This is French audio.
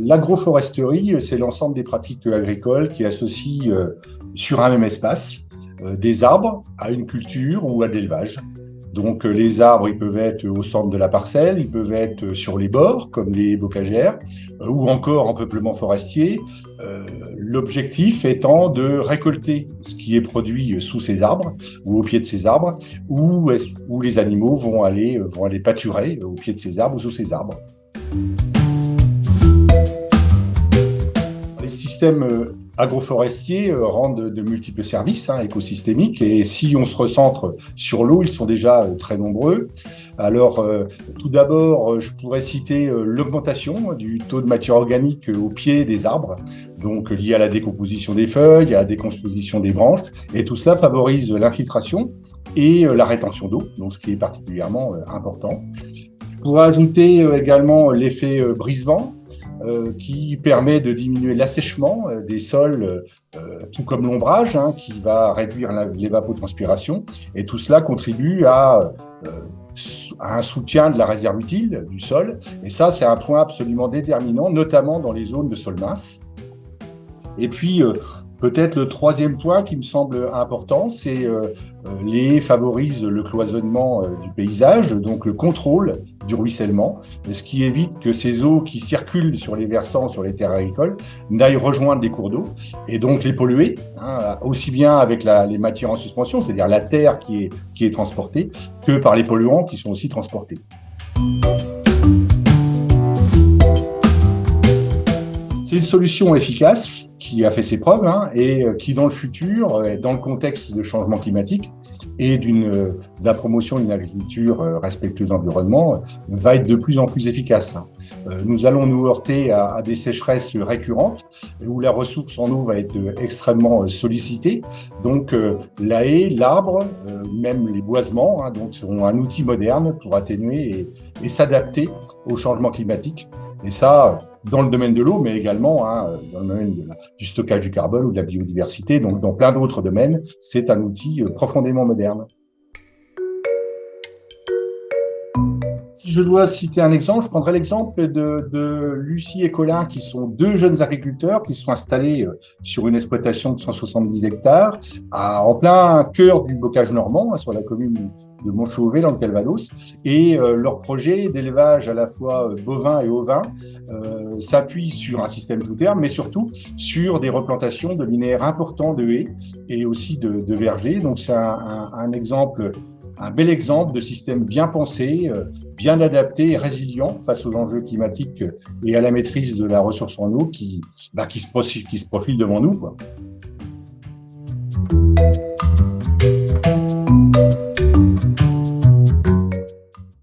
L'agroforesterie, c'est l'ensemble des pratiques agricoles qui associent sur un même espace des arbres à une culture ou à de l'élevage. Donc les arbres, ils peuvent être au centre de la parcelle, ils peuvent être sur les bords, comme les bocagères, ou encore en peuplement forestier. L'objectif étant de récolter ce qui est produit sous ces arbres ou au pied de ces arbres, où les animaux vont aller pâturer au pied de ces arbres ou sous ces arbres. Les systèmes agroforestiers rendent de multiples services écosystémiques, et si on se recentre sur l'eau, ils sont déjà très nombreux. Alors, tout d'abord, je pourrais citer l'augmentation du taux de matière organique au pied des arbres, donc lié à la décomposition des feuilles, à la décomposition des branches, et tout cela favorise l'infiltration et la rétention d'eau, donc ce qui est particulièrement important. Je pourrais ajouter également l'effet brise-vent, qui permet de diminuer l'assèchement des sols, tout comme l'ombrage, qui va réduire l'évapotranspiration. Et tout cela contribue à un soutien de la réserve utile du sol. Et ça, c'est un point absolument déterminant, notamment dans les zones de sol mince. Et puis, peut-être le troisième point qui me semble important, c'est les haies favorisent le cloisonnement du paysage, donc le contrôle du ruissellement, ce qui évite que ces eaux qui circulent sur les versants, sur les terres agricoles, n'aillent rejoindre les cours d'eau et donc les polluer, aussi bien avec les matières en suspension, c'est-à-dire la terre qui est transportée, que par les polluants qui sont aussi transportés. C'est une solution efficace qui a fait ses preuves et qui, dans le futur, dans le contexte de changement climatique et de la promotion d'une agriculture respectueuse de l'environnement, va être de plus en plus efficace. Nous allons nous heurter à des sécheresses récurrentes où la ressource en eau va être extrêmement sollicitée. Donc, la haie, l'arbre, même les boisements, donc seront un outil moderne pour atténuer et s'adapter au changement climatique. Et ça, dans le domaine de l'eau, mais également dans le domaine du stockage du carbone ou de la biodiversité. Donc, dans plein d'autres domaines, c'est un outil profondément moderne. Si je dois citer un exemple, je prendrais l'exemple de Lucie et Colin, qui sont deux jeunes agriculteurs qui sont installés sur une exploitation de 170 hectares, en plein cœur du bocage normand, sur la commune de Montchauvet, dans le Calvados. Et leur projet d'élevage à la fois bovin et ovin s'appuie sur un système tout terme, mais surtout sur des replantations de linéaires importants de haies et aussi de vergers. Donc c'est un bel exemple de système bien pensé, bien adapté et résilient face aux enjeux climatiques et à la maîtrise de la ressource en eau qui se profile devant nous, quoi.